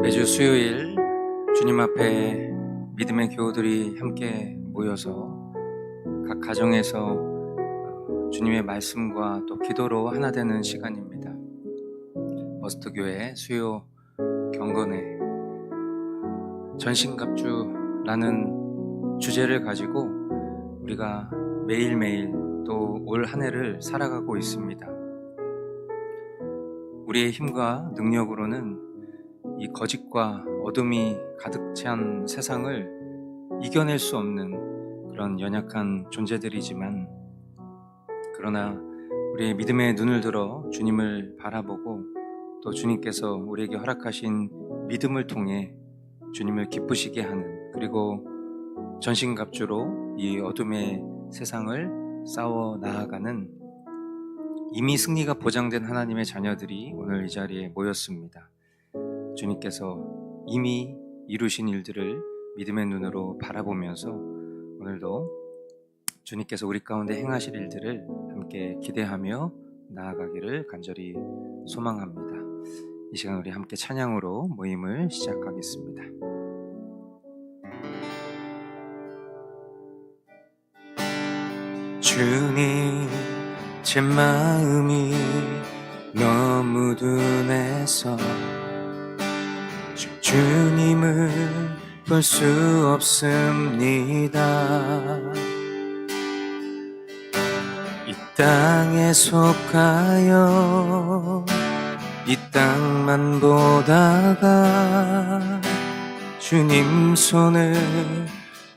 매주 수요일 주님 앞에 믿음의 교우들이 함께 모여서 각 가정에서 주님의 말씀과 또 기도로 하나 되는 시간입니다. 머스트교회 수요 경건회 전신갑주라는 주제를 가지고 우리가 매일매일 또 올 한 해를 살아가고 있습니다. 우리의 힘과 능력으로는 이 거짓과 어둠이 가득 찬 세상을 이겨낼 수 없는 그런 연약한 존재들이지만, 그러나 우리의 믿음의 눈을 들어 주님을 바라보고 또 주님께서 우리에게 허락하신 믿음을 통해 주님을 기쁘시게 하는, 그리고 전신갑주로 이 어둠의 세상을 싸워 나아가는 이미 승리가 보장된 하나님의 자녀들이 오늘 이 자리에 모였습니다. 주님께서 이미 이루신 일들을 믿음의 눈으로 바라보면서 오늘도 주님께서 우리 가운데 행하실 일들을 함께 기대하며 나아가기를 간절히 소망합니다. 이 시간 우리 함께 찬양으로 모임을 시작하겠습니다. 주님, 제 마음이 너무 둔해서 주님을 볼 수 없습니다. 이 땅에 속하여 이 땅만 보다가 주님 손을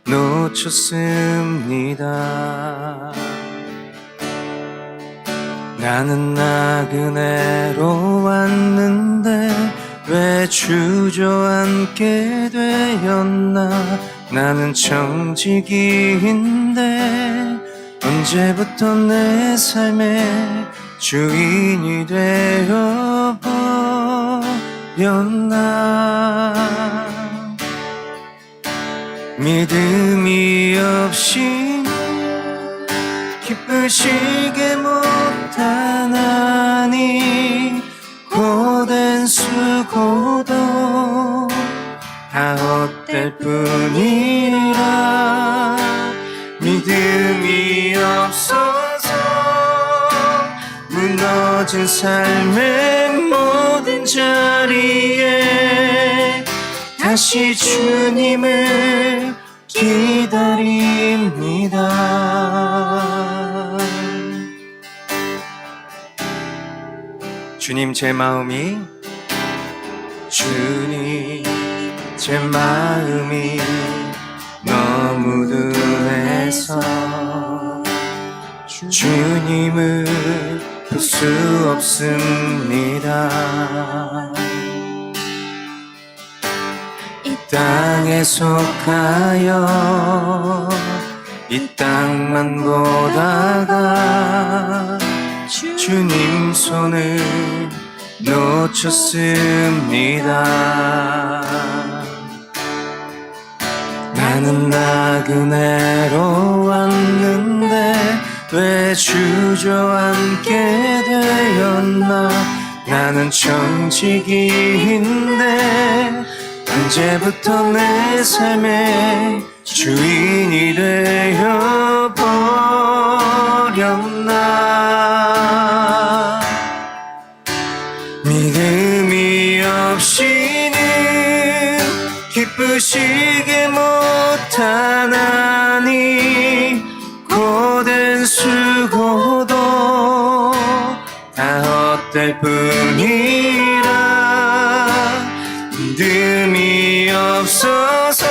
놓쳤습니다. 나는 나그네로 왔는데 왜 주저앉게 되었나. 나는 청지기인데 언제부터 내 삶의 주인이 되어버렸나. 믿음이 없이 기쁘시게 못하나니 고된 수고도 다 헛될 뿐이라. 믿음이 없어서 무너진 삶의 모든 자리에 다시 주님을 기다립니다. 주님, 제 마음이 너무 둔해서 주님을 볼 수 없습니다. 이 땅에 속하여 이 땅만 보다가 주님 손을 놓쳤습니다. 나는 나그네로 왔는데 왜 주저앉게 되었나. 나는 청지기인데 언제부터 내 삶의 주인이 되어버렸나. 믿음이 없이는 기쁘시게 못하나니 고된 수고도 다 헛될 뿐이라. 믿음이 없어서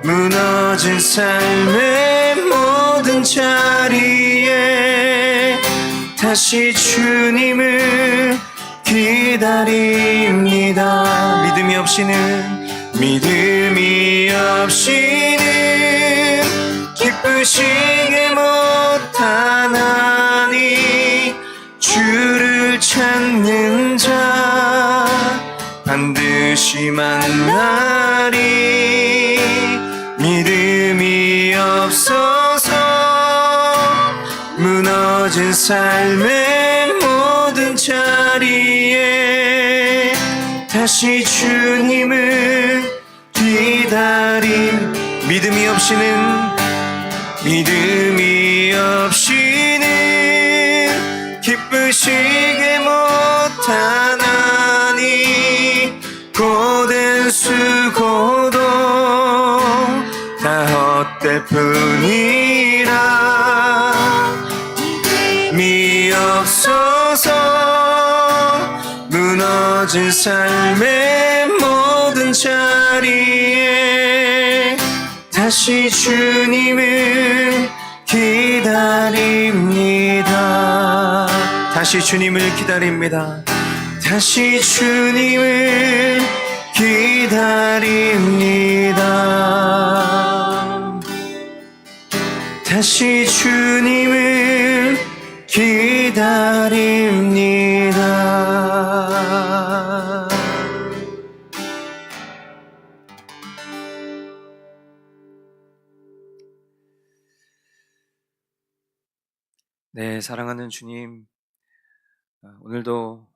무너진 삶의 모든 자리에 다시 주님을 기다립니다. 믿음이 없이는 기쁘시게 못하나니 주를 찾는 자 반드시 만나리. 믿음이 없어서 무너진 삶의 모든 자리에 다시 주님을 기다림. 믿음이 없이는 기쁘시게 못하나니 고된 수고도 다 헛될 뿐이라. 믿음이 없어서 무너진 삶의 모든 자리에 다시 주님을 기다립니다. 다시 주님을 기다립니다. 다시 주님을 기다립니다. 다시 주님을 기다립니다. 네, 사랑하는 주님, 오늘도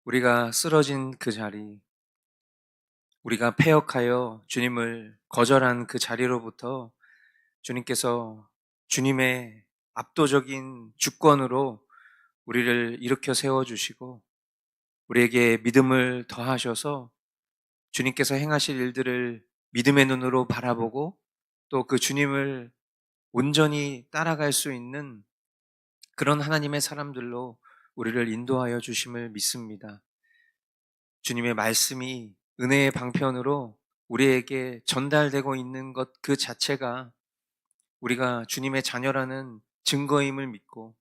우리가 쓰러진 그 자리, 우리가 패역하여 주님을 거절한 그 자리로부터 주님께서 주님의 압도적인 주권으로 우리를 일으켜 세워주시고 우리에게 믿음을 더하셔서 주님께서 행하실 일들을 믿음의 눈으로 바라보고 또 그 주님을 온전히 따라갈 수 있는 그런 하나님의 사람들로 우리를 인도하여 주심을 믿습니다. 주님의 말씀이 은혜의 방편으로 우리에게 전달되고 있는 것 그 자체가 우리가 주님의 자녀라는 증거임을 믿고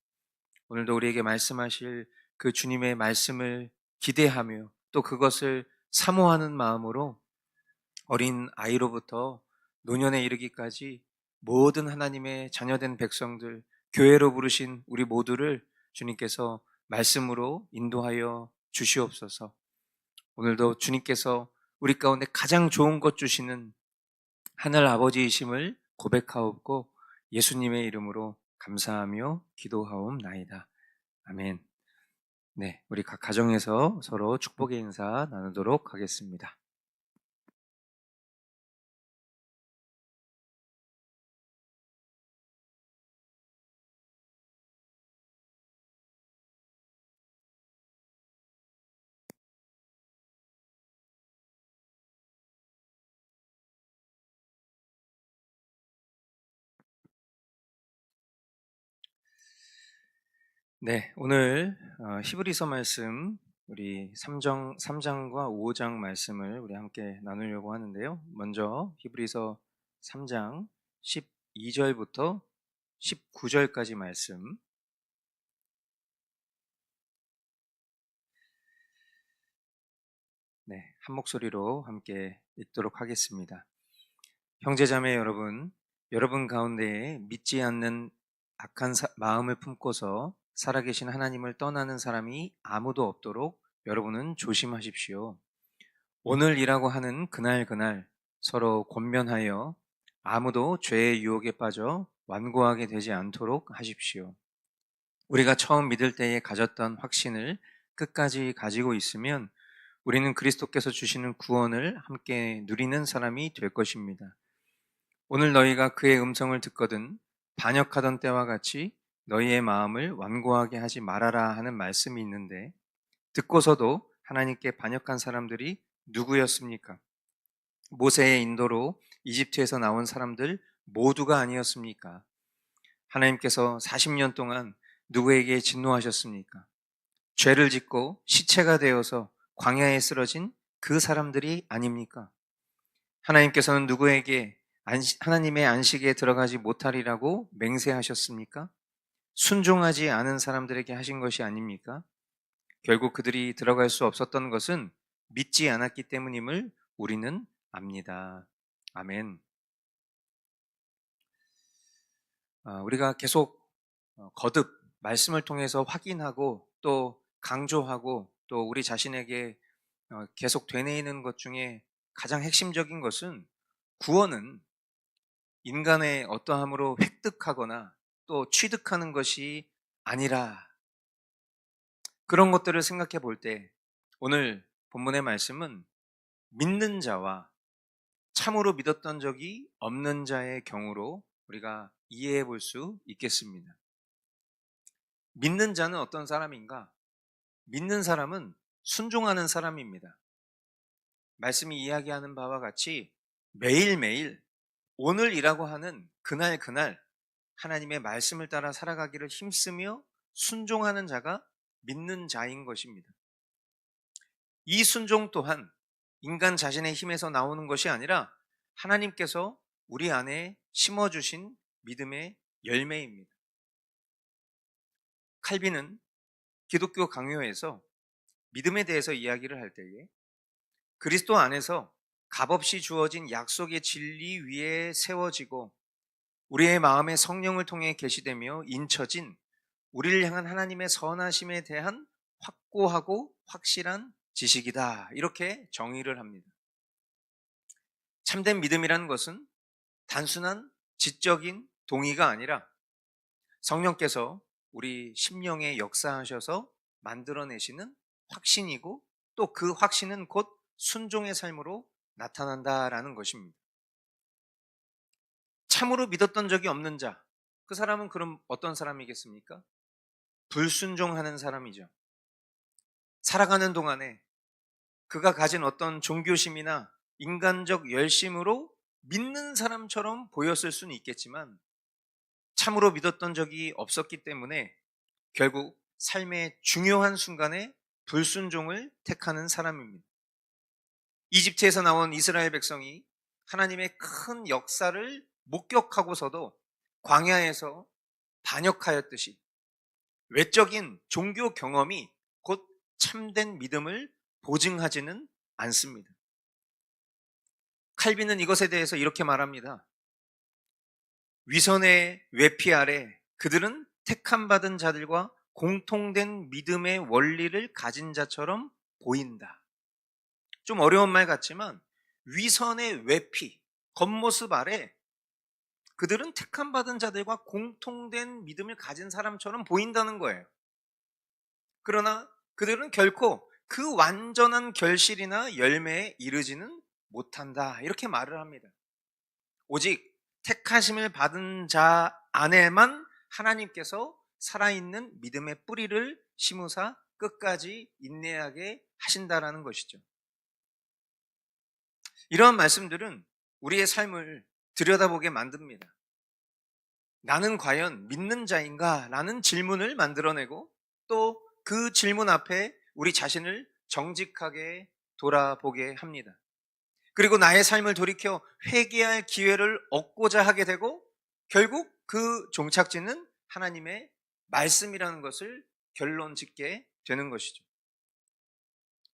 오늘도 우리에게 말씀하실 그 주님의 말씀을 기대하며 또 그것을 사모하는 마음으로 어린 아이로부터 노년에 이르기까지 모든 하나님의 자녀된 백성들, 교회로 부르신 우리 모두를 주님께서 말씀으로 인도하여 주시옵소서. 오늘도 주님께서 우리 가운데 가장 좋은 것 주시는 하늘 아버지이심을 고백하옵고 예수님의 이름으로 감사하며 기도하옵나이다. 아멘. 네, 우리 각 가정에서 서로 축복의 인사 나누도록 하겠습니다. 네, 오늘 히브리서 말씀 우리 3장과 5장 말씀을 우리 함께 나누려고 하는데요. 먼저 히브리서 3장 12절부터 19절까지 말씀. 네, 한 목소리로 함께 읽도록 하겠습니다. 형제자매 여러분, 여러분 가운데에 믿지 않는 악한 마음을 품고서 살아계신 하나님을 떠나는 사람이 아무도 없도록 여러분은 조심하십시오. 오늘이라고 하는 그날 서로 권면하여 아무도 죄의 유혹에 빠져 완고하게 되지 않도록 하십시오. 우리가 처음 믿을 때에 가졌던 확신을 끝까지 가지고 있으면 우리는 그리스도께서 주시는 구원을 함께 누리는 사람이 될 것입니다. 오늘 너희가 그의 음성을 듣거든 반역하던 때와 같이 너희의 마음을 완고하게 하지 말아라 하는 말씀이 있는데 듣고서도 하나님께 반역한 사람들이 누구였습니까? 모세의 인도로 이집트에서 나온 사람들 모두가 아니었습니까? 하나님께서 40년 동안 누구에게 진노하셨습니까? 죄를 짓고 시체가 되어서 광야에 쓰러진 그 사람들이 아닙니까? 하나님께서는 누구에게 하나님의 안식에 들어가지 못하리라고 맹세하셨습니까? 순종하지 않은 사람들에게 하신 것이 아닙니까? 결국 그들이 들어갈 수 없었던 것은 믿지 않았기 때문임을 우리는 압니다. 아멘. 우리가 계속 거듭 말씀을 통해서 확인하고 또 강조하고 또 우리 자신에게 계속 되뇌이는 것 중에 가장 핵심적인 것은 구원은 인간의 어떠함으로 획득하거나 또 취득하는 것이 아니라 그런 것들을 생각해 볼 때 오늘 본문의 말씀은 믿는 자와 참으로 믿었던 적이 없는 자의 경우로 우리가 이해해 볼 수 있겠습니다. 믿는 자는 어떤 사람인가? 믿는 사람은 순종하는 사람입니다. 말씀이 이야기하는 바와 같이 매일매일 오늘이라고 하는 그날 그날 하나님의 말씀을 따라 살아가기를 힘쓰며 순종하는 자가 믿는 자인 것입니다. 이 순종 또한 인간 자신의 힘에서 나오는 것이 아니라 하나님께서 우리 안에 심어주신 믿음의 열매입니다. 칼빈은 기독교 강요에서 믿음에 대해서 이야기를 할 때에 그리스도 안에서 값없이 주어진 약속의 진리 위에 세워지고 우리의 마음에 성령을 통해 계시되며 인쳐진 우리를 향한 하나님의 선하심에 대한 확고하고 확실한 지식이다. 이렇게 정의를 합니다. 참된 믿음이라는 것은 단순한 지적인 동의가 아니라 성령께서 우리 심령에 역사하셔서 만들어내시는 확신이고 또 그 확신은 곧 순종의 삶으로 나타난다라는 것입니다. 참으로 믿었던 적이 없는 자, 그 사람은 그럼 어떤 사람이겠습니까? 불순종하는 사람이죠. 살아가는 동안에 그가 가진 어떤 종교심이나 인간적 열심으로 믿는 사람처럼 보였을 수는 있겠지만 참으로 믿었던 적이 없었기 때문에 결국 삶의 중요한 순간에 불순종을 택하는 사람입니다. 이집트에서 나온 이스라엘 백성이 하나님의 큰 역사를 목격하고서도 광야에서 반역하였듯이 외적인 종교 경험이 곧 참된 믿음을 보증하지는 않습니다. 칼빈은 이것에 대해서 이렇게 말합니다. 위선의 외피 아래 그들은 택함받은 자들과 공통된 믿음의 원리를 가진 자처럼 보인다. 좀 어려운 말 같지만 위선의 외피, 겉모습 아래 그들은 택함받은 자들과 공통된 믿음을 가진 사람처럼 보인다는 거예요. 그러나 그들은 결코 그 완전한 결실이나 열매에 이르지는 못한다. 이렇게 말을 합니다. 오직 택하심을 받은 자 안에만 하나님께서 살아있는 믿음의 뿌리를 심으사 끝까지 인내하게 하신다라는 것이죠. 이러한 말씀들은 우리의 삶을 들여다보게 만듭니다. 나는 과연 믿는 자인가? 라는 질문을 만들어내고 또 그 질문 앞에 우리 자신을 정직하게 돌아보게 합니다. 그리고 나의 삶을 돌이켜 회개할 기회를 얻고자 하게 되고 결국 그 종착지는 하나님의 말씀이라는 것을 결론 짓게 되는 것이죠.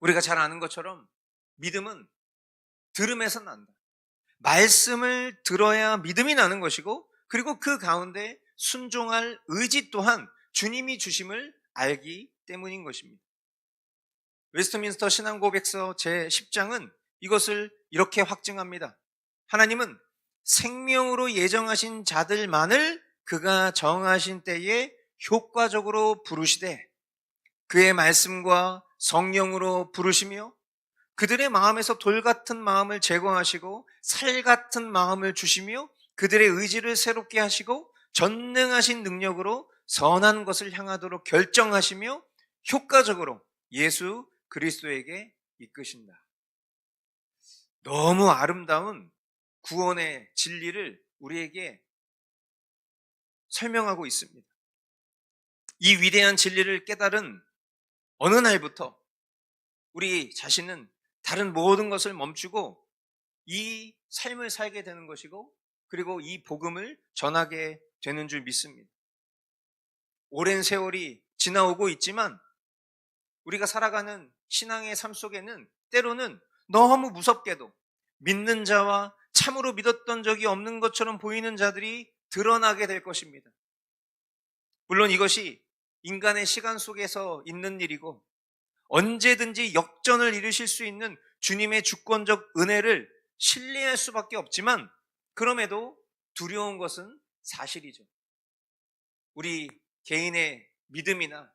우리가 잘 아는 것처럼 믿음은 들음에서 난다. 말씀을 들어야 믿음이 나는 것이고 그리고 그 가운데 순종할 의지 또한 주님이 주심을 알기 때문인 것입니다. 웨스트민스터 신앙고백서 제10장은 이것을 이렇게 확증합니다. 하나님은 생명으로 예정하신 자들만을 그가 정하신 때에 효과적으로 부르시되 그의 말씀과 성령으로 부르시며 그들의 마음에서 돌 같은 마음을 제거하시고 살 같은 마음을 주시며 그들의 의지를 새롭게 하시고 전능하신 능력으로 선한 것을 향하도록 결정하시며 효과적으로 예수 그리스도에게 이끄신다. 너무 아름다운 구원의 진리를 우리에게 설명하고 있습니다. 이 위대한 진리를 깨달은 어느 날부터 우리 자신은 다른 모든 것을 멈추고 이 삶을 살게 되는 것이고 그리고 이 복음을 전하게 되는 줄 믿습니다. 오랜 세월이 지나오고 있지만 우리가 살아가는 신앙의 삶 속에는 때로는 너무 무섭게도 믿는 자와 참으로 믿었던 적이 없는 것처럼 보이는 자들이 드러나게 될 것입니다. 물론 이것이 인간의 시간 속에서 있는 일이고 언제든지 역전을 이루실 수 있는 주님의 주권적 은혜를 신뢰할 수밖에 없지만 그럼에도 두려운 것은 사실이죠. 우리 개인의 믿음이나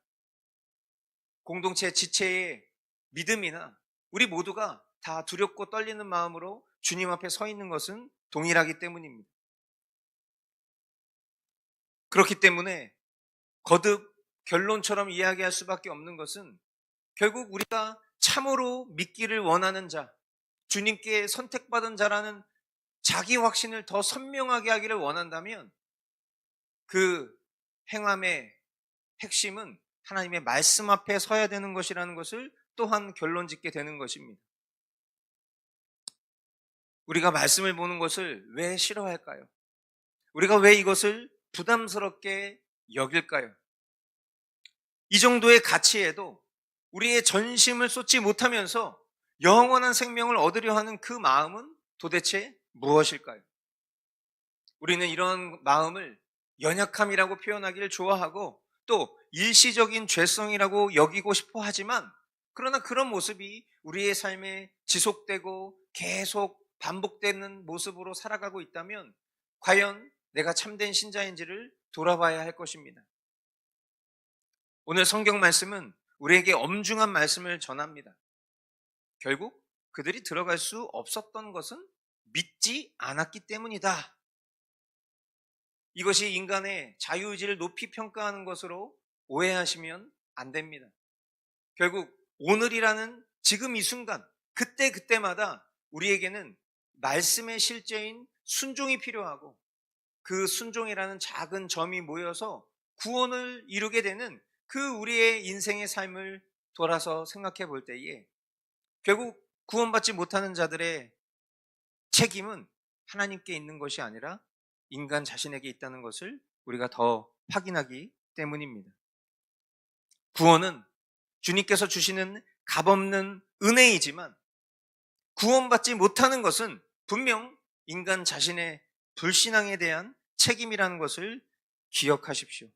공동체 지체의 믿음이나 우리 모두가 다 두렵고 떨리는 마음으로 주님 앞에 서 있는 것은 동일하기 때문입니다. 그렇기 때문에 거듭 결론처럼 이야기할 수밖에 없는 것은 결국 우리가 참으로 믿기를 원하는 자, 주님께 선택받은 자라는 자기 확신을 더 선명하게 하기를 원한다면 그 행함의 핵심은 하나님의 말씀 앞에 서야 되는 것이라는 것을 또한 결론 짓게 되는 것입니다. 우리가 말씀을 보는 것을 왜 싫어할까요? 우리가 왜 이것을 부담스럽게 여길까요? 이 정도의 가치에도 우리의 전심을 쏟지 못하면서 영원한 생명을 얻으려 하는 그 마음은 도대체 무엇일까요? 우리는 이런 마음을 연약함이라고 표현하기를 좋아하고 또 일시적인 죄성이라고 여기고 싶어 하지만, 그러나 그런 모습이 우리의 삶에 지속되고 계속 반복되는 모습으로 살아가고 있다면 과연 내가 참된 신자인지를 돌아봐야 할 것입니다. 오늘 성경 말씀은 우리에게 엄중한 말씀을 전합니다. 결국 그들이 들어갈 수 없었던 것은 믿지 않았기 때문이다. 이것이 인간의 자유의지를 높이 평가하는 것으로 오해하시면 안 됩니다. 결국 오늘이라는 지금 이 순간, 그때마다 우리에게는 말씀의 실제인 순종이 필요하고, 그 순종이라는 작은 점이 모여서 구원을 이루게 되는 그 우리의 인생의 삶을 돌아서 생각해 볼 때에 결국 구원받지 못하는 자들의 책임은 하나님께 있는 것이 아니라 인간 자신에게 있다는 것을 우리가 더 확인하기 때문입니다. 구원은 주님께서 주시는 값없는 은혜이지만 구원받지 못하는 것은 분명 인간 자신의 불신앙에 대한 책임이라는 것을 기억하십시오.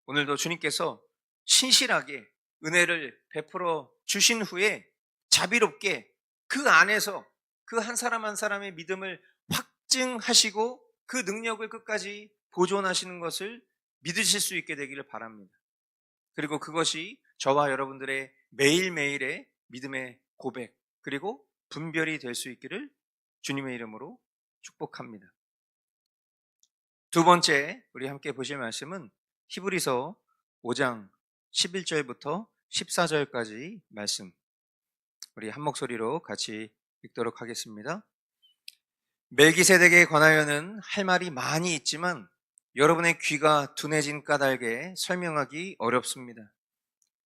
오늘도 주님께서 신실하게 은혜를 베풀어 주신 후에 자비롭게 그 안에서 그 한 사람 한 사람의 믿음을 확증하시고 그 능력을 끝까지 보존하시는 것을 믿으실 수 있게 되기를 바랍니다. 그리고 그것이 저와 여러분들의 매일매일의 믿음의 고백 그리고 분별이 될 수 있기를 주님의 이름으로 축복합니다. 두 번째 우리 함께 보실 말씀은 히브리서 5장 11절부터 14절까지 말씀, 우리 한 목소리로 같이 읽도록 하겠습니다. 멜기세덱에 관하여는 할 말이 많이 있지만 여러분의 귀가 둔해진 까닭에 설명하기 어렵습니다.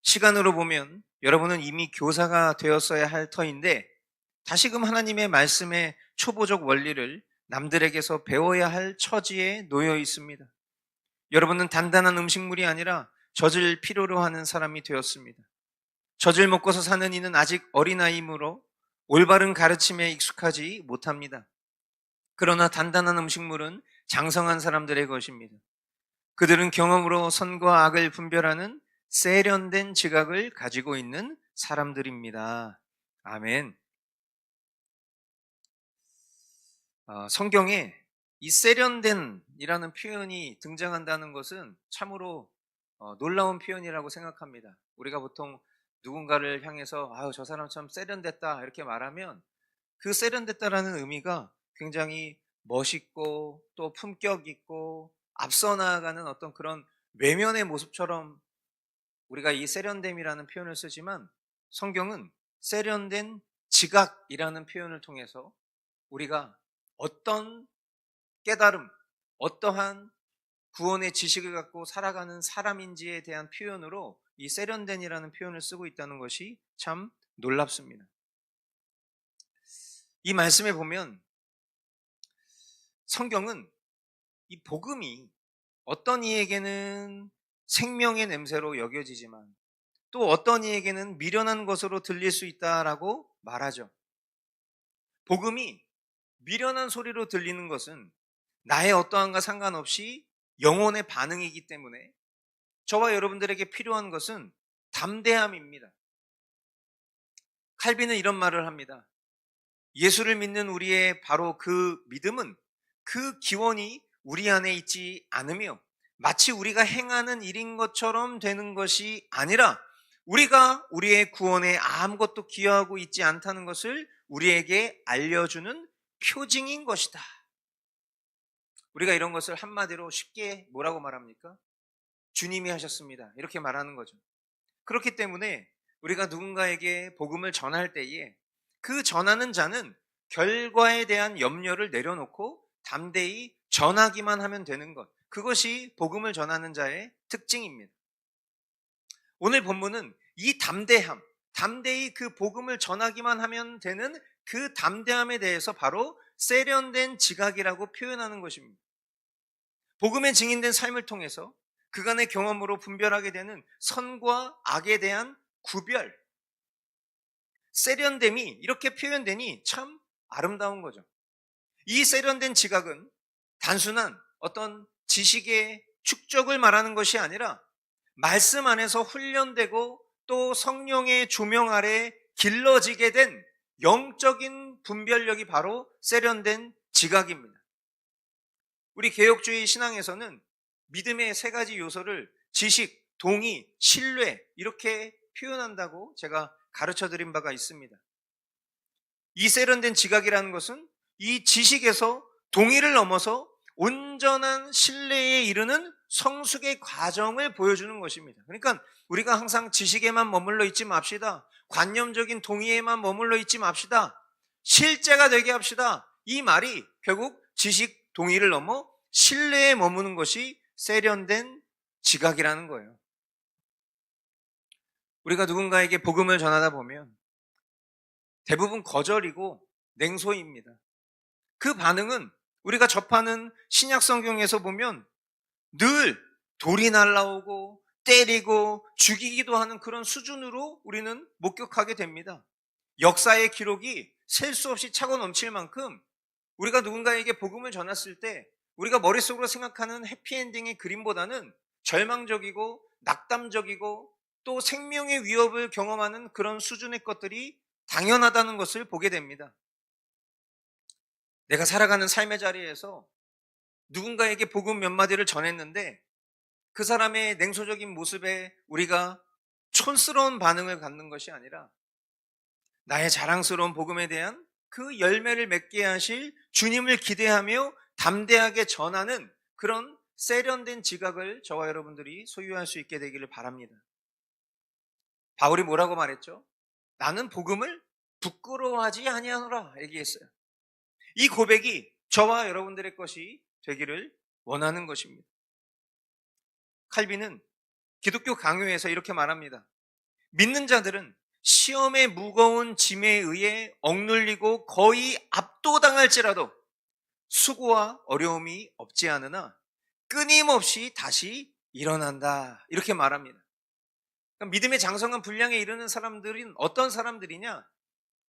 시간으로 보면 여러분은 이미 교사가 되었어야 할 터인데 다시금 하나님의 말씀의 초보적 원리를 남들에게서 배워야 할 처지에 놓여 있습니다. 여러분은 단단한 음식물이 아니라 젖을 필요로 하는 사람이 되었습니다. 젖을 먹고서 사는 이는 아직 어린아이이므로 올바른 가르침에 익숙하지 못합니다. 그러나 단단한 음식물은 장성한 사람들의 것입니다. 그들은 경험으로 선과 악을 분별하는 세련된 지각을 가지고 있는 사람들입니다. 아멘. 성경에 이 세련된이라는 표현이 등장한다는 것은 참으로 놀라운 표현이라고 생각합니다. 우리가 보통 누군가를 향해서 아유 저 사람 참 세련됐다 이렇게 말하면 그 세련됐다라는 의미가 굉장히 멋있고 또 품격 있고 앞서 나아가는 어떤 그런 외면의 모습처럼 우리가 이 세련됨이라는 표현을 쓰지만 성경은 세련된 지각이라는 표현을 통해서 우리가 어떤 깨달음, 어떠한 구원의 지식을 갖고 살아가는 사람인지에 대한 표현으로 이 세련된이라는 표현을 쓰고 있다는 것이 참 놀랍습니다. 이 말씀에 보면 성경은 이 복음이 어떤 이에게는 생명의 냄새로 여겨지지만 또 어떤 이에게는 미련한 것으로 들릴 수 있다라고 말하죠. 복음이 미련한 소리로 들리는 것은 나의 어떠한가 상관없이 영혼의 반응이기 때문에 저와 여러분들에게 필요한 것은 담대함입니다. 칼빈은 이런 말을 합니다. 예수를 믿는 우리의 바로 그 믿음은 그 기원이 우리 안에 있지 않으며 마치 우리가 행하는 일인 것처럼 되는 것이 아니라 우리가 우리의 구원에 아무것도 기여하고 있지 않다는 것을 우리에게 알려주는 표징인 것이다. 우리가 이런 것을 한마디로 쉽게 뭐라고 말합니까? 주님이 하셨습니다. 이렇게 말하는 거죠. 그렇기 때문에 우리가 누군가에게 복음을 전할 때에 그 전하는 자는 결과에 대한 염려를 내려놓고 담대히 전하기만 하면 되는 것. 그것이 복음을 전하는 자의 특징입니다. 오늘 본문은 이 담대히 그 복음을 전하기만 하면 되는 그 담대함에 대해서 바로 세련된 지각이라고 표현하는 것입니다. 복음에 증인된 삶을 통해서 그간의 경험으로 분별하게 되는 선과 악에 대한 구별, 세련됨이 이렇게 표현되니 참 아름다운 거죠. 이 세련된 지각은 단순한 어떤 지식의 축적을 말하는 것이 아니라 말씀 안에서 훈련되고 또 성령의 조명 아래 길러지게 된 영적인 분별력이 바로 세련된 지각입니다. 우리 개혁주의 신앙에서는 믿음의 세 가지 요소를 지식, 동의, 신뢰 이렇게 표현한다고 제가 가르쳐 드린 바가 있습니다. 이 세련된 지각이라는 것은 이 지식에서 동의를 넘어서 온전한 신뢰에 이르는 성숙의 과정을 보여주는 것입니다. 그러니까 우리가 항상 지식에만 머물러 있지 맙시다. 관념적인 동의에만 머물러 있지 맙시다. 실제가 되게 합시다. 이 말이 결국 지식, 동의를 넘어 신뢰에 머무는 것이 세련된 지각이라는 거예요. 우리가 누군가에게 복음을 전하다 보면 대부분 거절이고 냉소입니다. 그 반응은 우리가 접하는 신약 성경에서 보면 늘 돌이 날라오고 때리고 죽이기도 하는 그런 수준으로 우리는 목격하게 됩니다. 역사의 기록이 셀 수 없이 차고 넘칠 만큼 우리가 누군가에게 복음을 전했을 때 우리가 머릿속으로 생각하는 해피엔딩의 그림보다는 절망적이고 낙담적이고 또 생명의 위협을 경험하는 그런 수준의 것들이 당연하다는 것을 보게 됩니다. 내가 살아가는 삶의 자리에서 누군가에게 복음 몇 마디를 전했는데 그 사람의 냉소적인 모습에 우리가 촌스러운 반응을 갖는 것이 아니라 나의 자랑스러운 복음에 대한 그 열매를 맺게 하실 주님을 기대하며 담대하게 전하는 그런 세련된 지각을 저와 여러분들이 소유할 수 있게 되기를 바랍니다. 바울이 뭐라고 말했죠? 나는 복음을 부끄러워하지 아니하노라 얘기했어요. 이 고백이 저와 여러분들의 것이 되기를 원하는 것입니다. 칼빈은 기독교 강요에서 이렇게 말합니다. 믿는 자들은 시험의 무거운 짐에 의해 억눌리고 거의 압도당할지라도 수고와 어려움이 없지 않으나 끊임없이 다시 일어난다. 이렇게 말합니다. 그러니까 믿음의 장성한 분량에 이르는 사람들은 어떤 사람들이냐?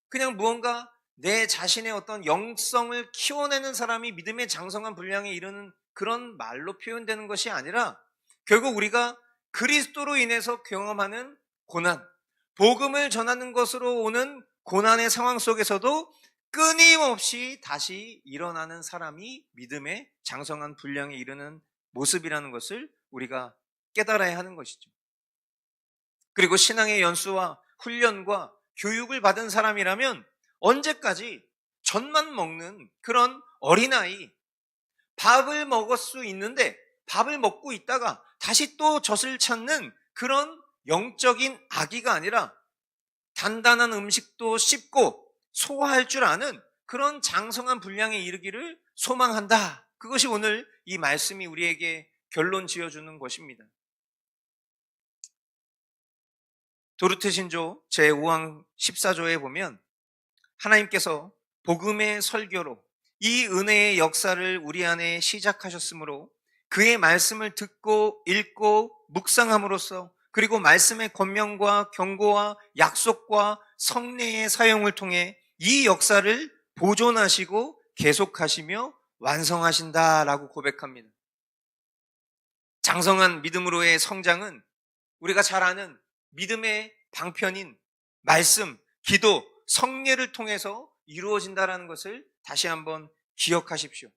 그냥 무언가 내 자신의 어떤 영성을 키워내는 사람이 믿음의 장성한 분량에 이르는 그런 말로 표현되는 것이 아니라 결국 우리가 그리스도로 인해서 경험하는 고난, 복음을 전하는 것으로 오는 고난의 상황 속에서도 끊임없이 다시 일어나는 사람이 믿음의 장성한 분량에 이르는 모습이라는 것을 우리가 깨달아야 하는 것이죠. 그리고 신앙의 연수와 훈련과 교육을 받은 사람이라면 언제까지 젖만 먹는 그런 어린아이, 밥을 먹을 수 있는데 밥을 먹고 있다가 다시 또 젖을 찾는 그런 영적인 아기가 아니라 단단한 음식도 씹고 소화할 줄 아는 그런 장성한 분량에 이르기를 소망한다. 그것이 오늘 이 말씀이 우리에게 결론 지어주는 것입니다. 도르트 신조 제5항 14조에 보면 하나님께서 복음의 설교로 이 은혜의 역사를 우리 안에 시작하셨으므로 그의 말씀을 듣고 읽고 묵상함으로써 그리고 말씀의 권면과 경고와 약속과 성례의 사용을 통해 이 역사를 보존하시고 계속하시며 완성하신다라고 고백합니다. 장성한 믿음으로의 성장은 우리가 잘 아는 믿음의 방편인 말씀, 기도, 성례를 통해서 이루어진다는 것을 다시 한번 기억하십시오.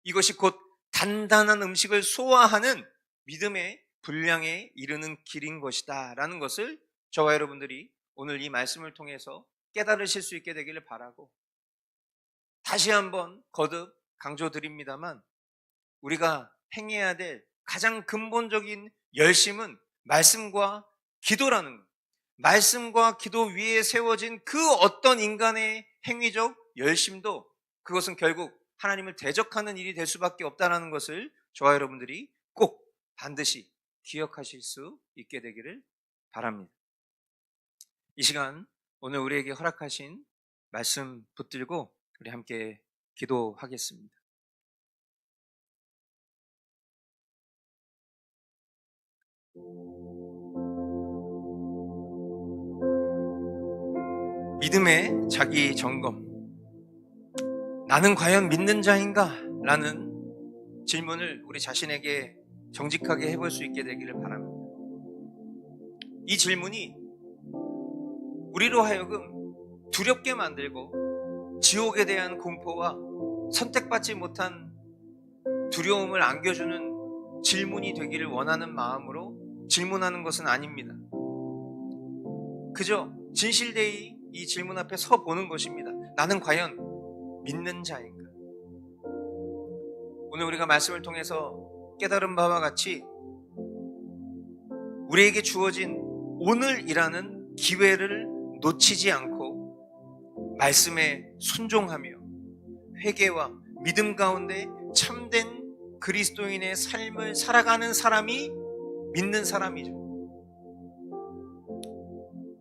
이것이 곧 단단한 음식을 소화하는 믿음의 분량에 이르는 길인 것이다 라는 것을 저와 여러분들이 오늘 이 말씀을 통해서 깨달으실 수 있게 되기를 바라고, 다시 한번 거듭 강조드립니다만 우리가 행해야 될 가장 근본적인 열심은 말씀과 기도라는 것. 말씀과 기도 위에 세워진 그 어떤 인간의 행위적 열심도 그것은 결국 하나님을 대적하는 일이 될 수밖에 없다는 것을 저와 여러분들이 꼭 반드시 기억하실 수 있게 되기를 바랍니다. 이 시간 오늘 우리에게 허락하신 말씀 붙들고 우리 함께 기도하겠습니다. 믿음의 자기 점검. 나는 과연 믿는 자인가? 라는 질문을 우리 자신에게 정직하게 해볼 수 있게 되기를 바랍니다. 이 질문이 우리로 하여금 두렵게 만들고 지옥에 대한 공포와 선택받지 못한 두려움을 안겨주는 질문이 되기를 원하는 마음으로 질문하는 것은 아닙니다. 그저 진실되이 이 질문 앞에 서 보는 것입니다. 나는 과연 믿는 자인가? 오늘 우리가 말씀을 통해서 깨달은 바와 같이 우리에게 주어진 오늘이라는 기회를 놓치지 않고 말씀에 순종하며 회개와 믿음 가운데 참된 그리스도인의 삶을 살아가는 사람이 믿는 사람이죠.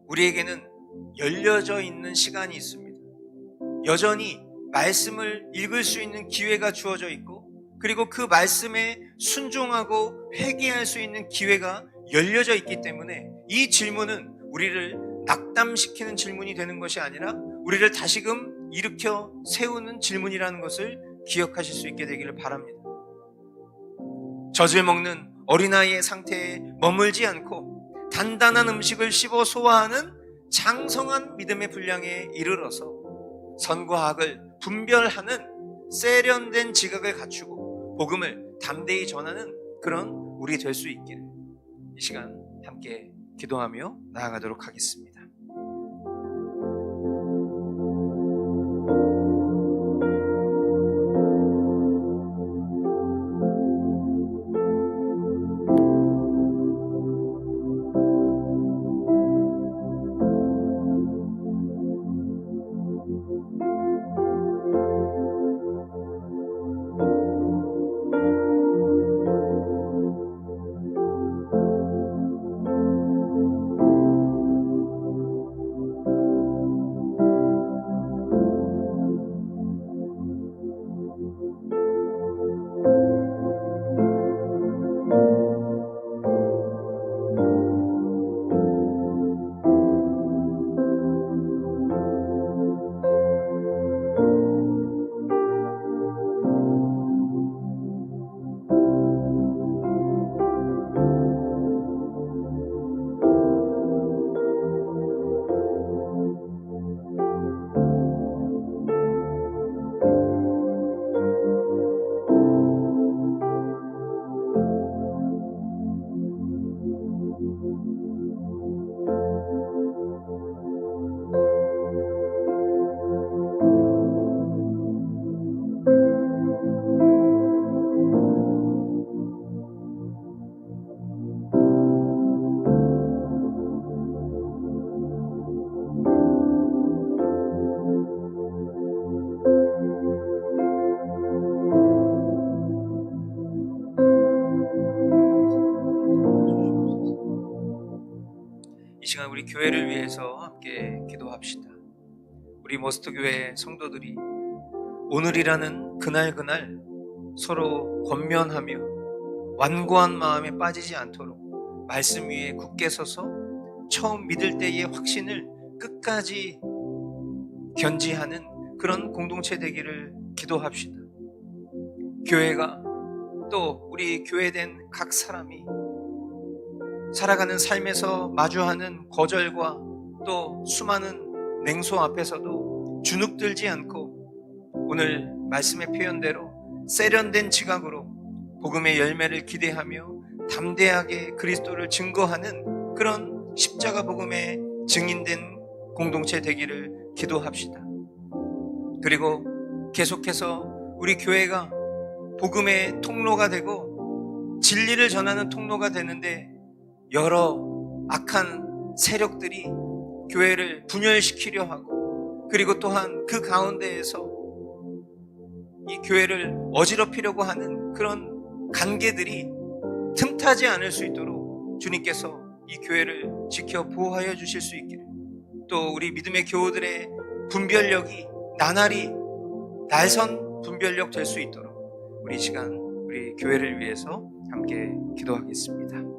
우리에게는 열려져 있는 시간이 있습니다. 여전히 말씀을 읽을 수 있는 기회가 주어져 있고, 그리고 그 말씀에 순종하고 회개할 수 있는 기회가 열려져 있기 때문에 이 질문은 우리를 낙담시키는 질문이 되는 것이 아니라 우리를 다시금 일으켜 세우는 질문이라는 것을 기억하실 수 있게 되기를 바랍니다. 젖을 먹는 어린아이의 상태에 머물지 않고 단단한 음식을 씹어 소화하는 장성한 믿음의 분량에 이르러서 선과 악을 분별하는 세련된 지각을 갖추고 복음을 담대히 전하는 그런 우리 될 수 있기를 이 시간 함께 기도하며 나아가도록 하겠습니다. 이 시간 우리 교회를 위해서 함께 기도합시다. 우리 머스트 교회 성도들이 오늘이라는 그날 서로 권면하며 완고한 마음에 빠지지 않도록 말씀 위에 굳게 서서 처음 믿을 때의 확신을 끝까지 견지하는 그런 공동체 되기를 기도합시다. 교회가 또 우리 교회된 각 사람이 살아가는 삶에서 마주하는 거절과 또 수많은 냉소 앞에서도 주눅들지 않고 오늘 말씀의 표현대로 세련된 지각으로 복음의 열매를 기대하며 담대하게 그리스도를 증거하는 그런 십자가 복음의 증인된 공동체 되기를 기도합시다. 그리고 계속해서 우리 교회가 복음의 통로가 되고 진리를 전하는 통로가 되는데 여러 악한 세력들이 교회를 분열시키려 하고, 그리고 또한 그 가운데에서 이 교회를 어지럽히려고 하는 그런 관계들이 틈타지 않을 수 있도록 주님께서 이 교회를 지켜 보호하여 주실 수 있기를, 또 우리 믿음의 교우들의 분별력이 나날이 날선 분별력 될 수 있도록 우리 시간 우리 교회를 위해서 함께 기도하겠습니다.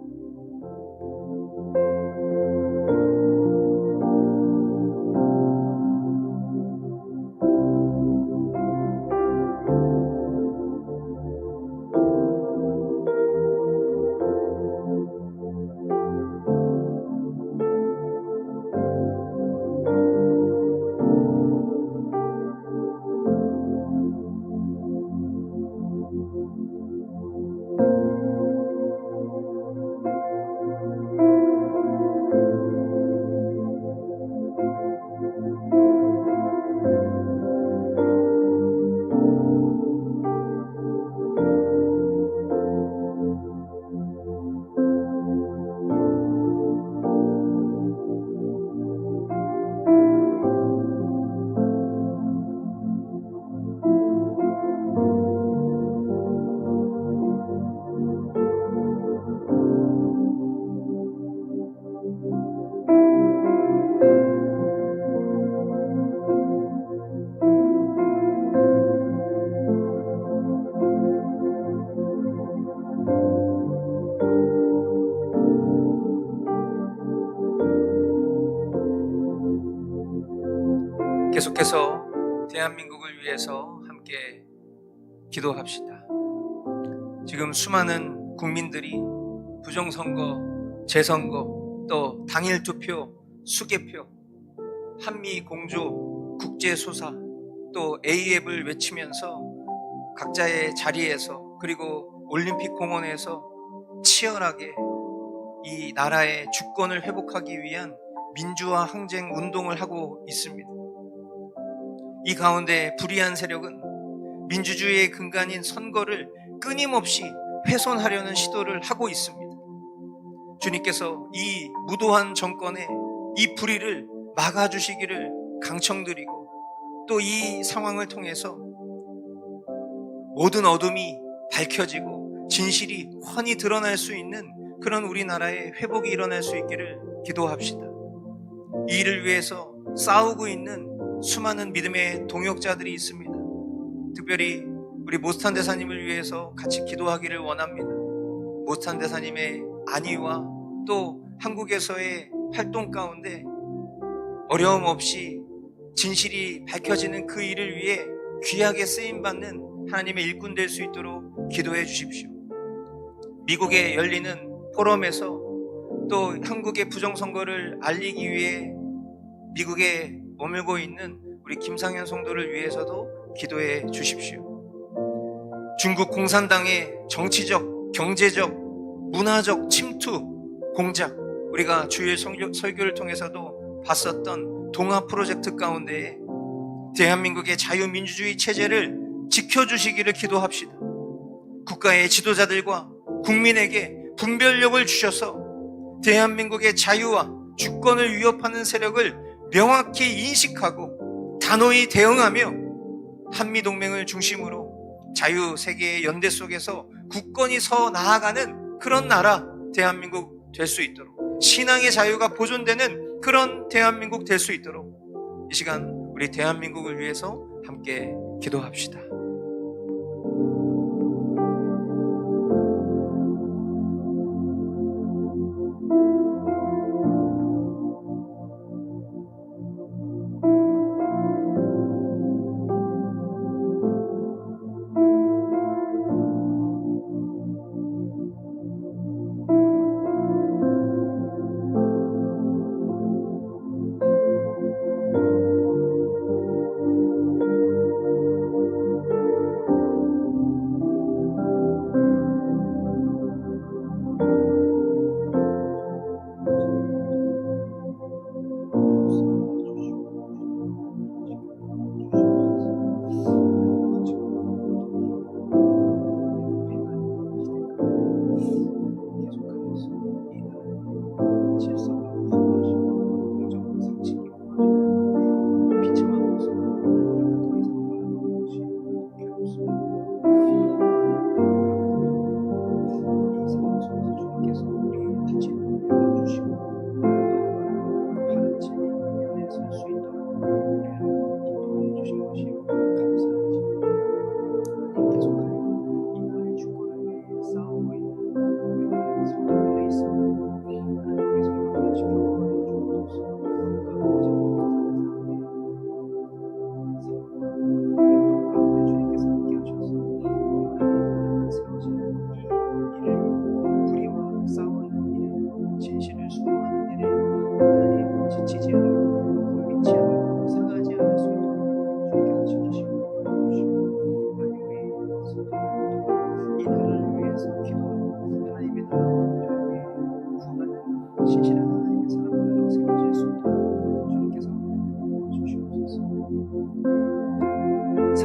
계속해서 대한민국을 위해서 함께 기도합시다. 지금 수많은 국민들이 부정선거, 재선거, 또 당일투표, 수개표, 한미 공조, 국제소사, 또 A앱을 외치면서 각자의 자리에서, 그리고 올림픽 공원에서 치열하게 이 나라의 주권을 회복하기 위한 민주화 항쟁 운동을 하고 있습니다. 이 가운데 불의한 세력은 민주주의의 근간인 선거를 끊임없이 훼손하려는 시도를 하고 있습니다. 주님께서 이 무도한 정권의 이 불의를 막아주시기를 강청드리고, 또 이 상황을 통해서 모든 어둠이 밝혀지고 진실이 훤히 드러날 수 있는 그런 우리나라의 회복이 일어날 수 있기를 기도합시다. 이 일을 위해서 싸우고 있는 수많은 믿음의 동역자들이 있습니다. 특별히 우리 모스탄 대사님을 위해서 같이 기도하기를 원합니다. 모스탄 대사님의 안위와 또 한국에서의 활동 가운데 어려움 없이 진실이 밝혀지는 그 일을 위해 귀하게 쓰임받는 하나님의 일꾼 될 수 있도록 기도해 주십시오. 미국에 열리는 포럼에서 또 한국의 부정선거를 알리기 위해 미국에 머물고 있는 우리 김상현 성도를 위해서도 기도해 주십시오. 중국 공산당의 정치적, 경제적, 문화적 침투, 공작, 우리가 주일 설교를 통해서도 봤었던 동아 프로젝트 가운데 대한민국의 자유민주주의 체제를 지켜주시기를 기도합시다. 국가의 지도자들과 국민에게 분별력을 주셔서 대한민국의 자유와 주권을 위협하는 세력을 명확히 인식하고 단호히 대응하며 한미동맹을 중심으로 자유세계의 연대 속에서 굳건히 서 나아가는 그런 나라 대한민국 될 수 있도록, 신앙의 자유가 보존되는 그런 대한민국 될 수 있도록 이 시간 우리 대한민국을 위해서 함께 기도합시다.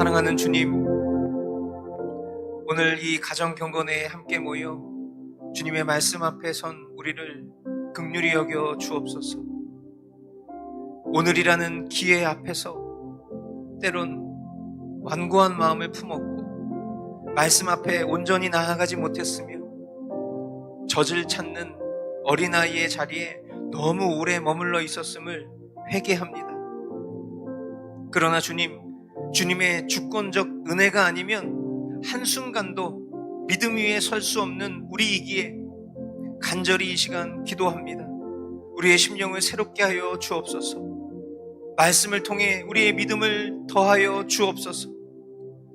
사랑하는 주님, 오늘 이 가정 경건회에 함께 모여 주님의 말씀 앞에 선 우리를 긍휼히 여겨 주옵소서. 오늘이라는 기회 앞에서 때론 완고한 마음을 품었고 말씀 앞에 온전히 나아가지 못했으며 젖을 찾는 어린아이의 자리에 너무 오래 머물러 있었음을 회개합니다. 그러나 주님, 주님의 주권적 은혜가 아니면 한순간도 믿음 위에 설 수 없는 우리이기에 간절히 이 시간 기도합니다. 우리의 심령을 새롭게 하여 주옵소서. 말씀을 통해 우리의 믿음을 더하여 주옵소서.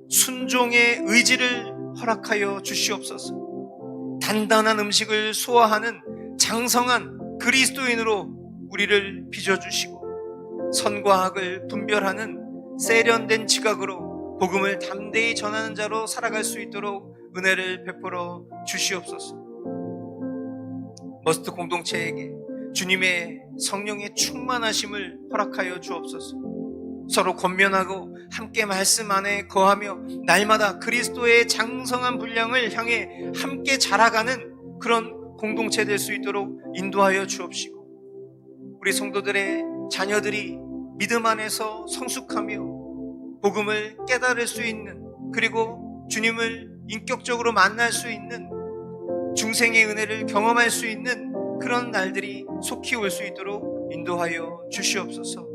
순종의 의지를 허락하여 주시옵소서. 단단한 음식을 소화하는 장성한 그리스도인으로 우리를 빚어주시고 선과 악을 분별하는 세련된 지각으로 복음을 담대히 전하는 자로 살아갈 수 있도록 은혜를 베풀어 주시옵소서. 머스트 공동체에게 주님의 성령의 충만하심을 허락하여 주옵소서. 서로 권면하고 함께 말씀 안에 거하며 날마다 그리스도의 장성한 분량을 향해 함께 자라가는 그런 공동체 될 수 있도록 인도하여 주옵시고, 우리 성도들의 자녀들이 믿음 안에서 성숙하며 복음을 깨달을 수 있는, 그리고 주님을 인격적으로 만날 수 있는, 중생의 은혜를 경험할 수 있는 그런 날들이 속히 올 수 있도록 인도하여 주시옵소서.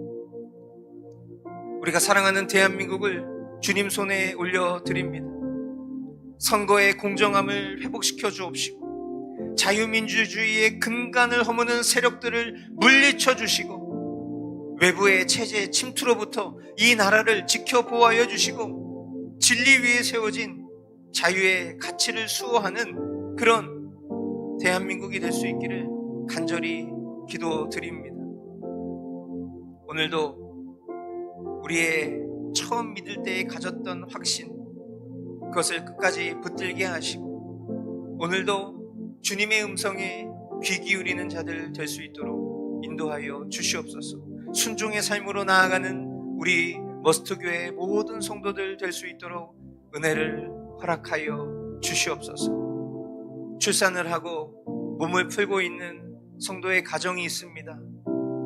우리가 사랑하는 대한민국을 주님 손에 올려드립니다. 선거의 공정함을 회복시켜 주옵시고 자유민주주의의 근간을 허무는 세력들을 물리쳐 주시고 외부의 체제 침투로부터 이 나라를 지켜보호하여 주시고 진리 위에 세워진 자유의 가치를 수호하는 그런 대한민국이 될 수 있기를 간절히 기도드립니다. 오늘도 우리의 처음 믿을 때에 가졌던 확신, 그것을 끝까지 붙들게 하시고 오늘도 주님의 음성에 귀 기울이는 자들 될 수 있도록 인도하여 주시옵소서. 순종의 삶으로 나아가는 우리 머스트교회 모든 성도들 될 수 있도록 은혜를 허락하여 주시옵소서. 출산을 하고 몸을 풀고 있는 성도의 가정이 있습니다.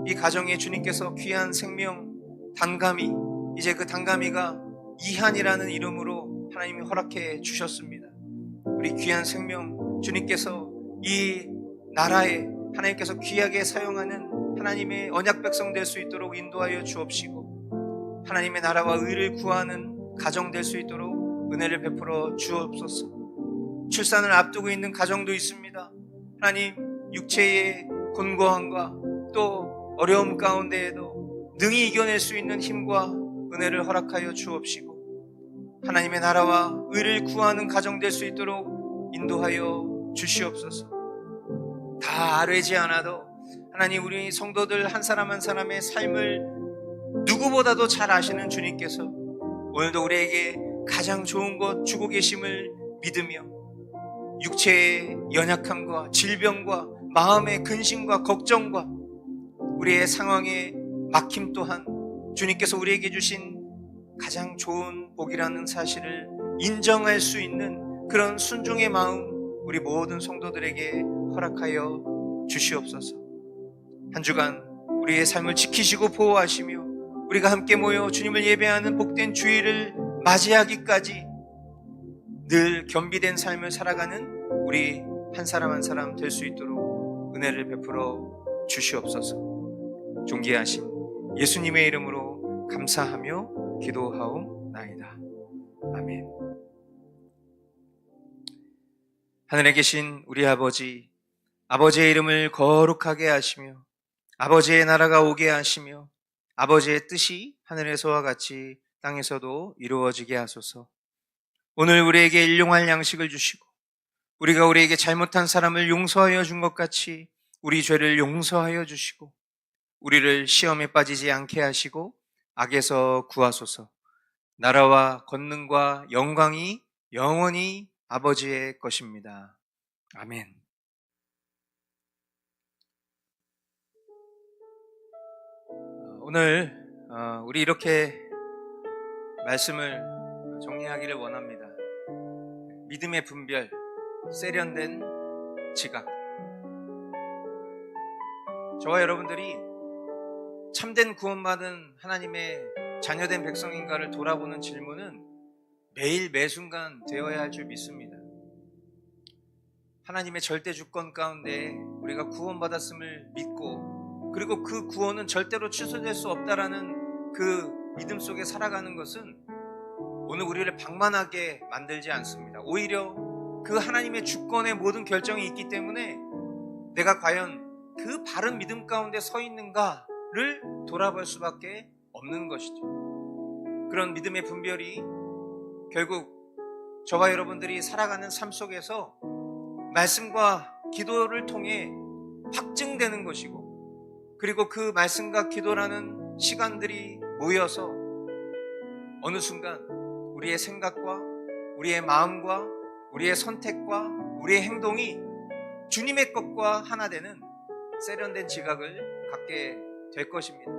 이 가정에 주님께서 귀한 생명 단가미, 이제 그 단가미가 이한이라는 이름으로 하나님이 허락해 주셨습니다. 우리 귀한 생명 주님께서 이 나라에 하나님께서 귀하게 사용하는 하나님의 언약 백성 될 수 있도록 인도하여 주옵시고 하나님의 나라와 의를 구하는 가정 될 수 있도록 은혜를 베풀어 주옵소서. 출산을 앞두고 있는 가정도 있습니다. 하나님, 육체의 곤고함과 또 어려움 가운데에도 능히 이겨낼 수 있는 힘과 은혜를 허락하여 주옵시고 하나님의 나라와 의를 구하는 가정 될 수 있도록 인도하여 주시옵소서. 다 아뢰지 않아도 하나님, 우리 성도들 한 사람 한 사람의 삶을 누구보다도 잘 아시는 주님께서 오늘도 우리에게 가장 좋은 것 주고 계심을 믿으며 육체의 연약함과 질병과 마음의 근심과 걱정과 우리의 상황의 막힘 또한 주님께서 우리에게 주신 가장 좋은 복이라는 사실을 인정할 수 있는 그런 순종의 마음 우리 모든 성도들에게 허락하여 주시옵소서. 한 주간 우리의 삶을 지키시고 보호하시며 우리가 함께 모여 주님을 예배하는 복된 주일을 맞이하기까지 늘 겸비된 삶을 살아가는 우리 한 사람 한 사람 될 수 있도록 은혜를 베풀어 주시옵소서. 존귀하신 예수님의 이름으로 감사하며 기도하옵나이다. 아멘. 하늘에 계신 우리 아버지, 아버지의 이름을 거룩하게 하시며 아버지의 나라가 오게 하시며 아버지의 뜻이 하늘에서와 같이 땅에서도 이루어지게 하소서. 오늘 우리에게 일용할 양식을 주시고 우리가 우리에게 잘못한 사람을 용서하여 준 것 같이 우리 죄를 용서하여 주시고 우리를 시험에 빠지지 않게 하시고 악에서 구하소서. 나라와 권능과 영광이 영원히 아버지의 것입니다. 아멘. 오늘 우리 이렇게 말씀을 정리하기를 원합니다. 믿음의 분별, 세련된 지각. 저와 여러분들이 참된 구원받은 하나님의 자녀된 백성인가를 돌아보는 질문은 매일 매순간 되어야 할 줄 믿습니다. 하나님의 절대 주권 가운데 우리가 구원받았음을 믿고, 그리고 그 구원은 절대로 취소될 수 없다라는 그 믿음 속에 살아가는 것은 오늘 우리를 방만하게 만들지 않습니다. 오히려 그 하나님의 주권의 모든 결정이 있기 때문에 내가 과연 그 바른 믿음 가운데 서 있는가를 돌아볼 수밖에 없는 것이죠. 그런 믿음의 분별이 결국 저와 여러분들이 살아가는 삶 속에서 말씀과 기도를 통해 확증되는 것이고, 그리고 그 말씀과 기도라는 시간들이 모여서 어느 순간 우리의 생각과 우리의 마음과 우리의 선택과 우리의 행동이 주님의 것과 하나 되는 세련된 지각을 갖게 될 것입니다.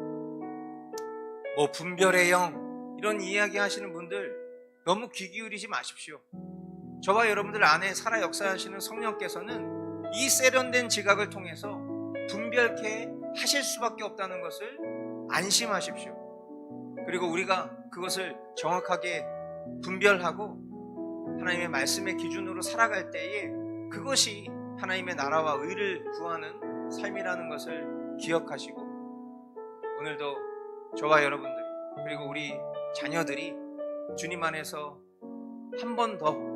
뭐 분별의 영 이런 이야기 하시는 분들 너무 귀 기울이지 마십시오. 저와 여러분들 안에 살아 역사하시는 성령께서는 이 세련된 지각을 통해서 분별케 하실 수밖에 없다는 것을 안심하십시오. 그리고 우리가 그것을 정확하게 분별하고 하나님의 말씀의 기준으로 살아갈 때에 그것이 하나님의 나라와 의를 구하는 삶이라는 것을 기억하시고, 오늘도 저와 여러분들 그리고 우리 자녀들이 주님 안에서 한 번 더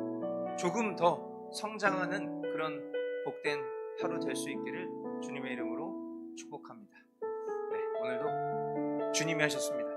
조금 더 성장하는 그런 복된 하루 될 수 있기를 주님의 이름으로 축복합니다. 네, 오늘도 주님이 하셨습니다.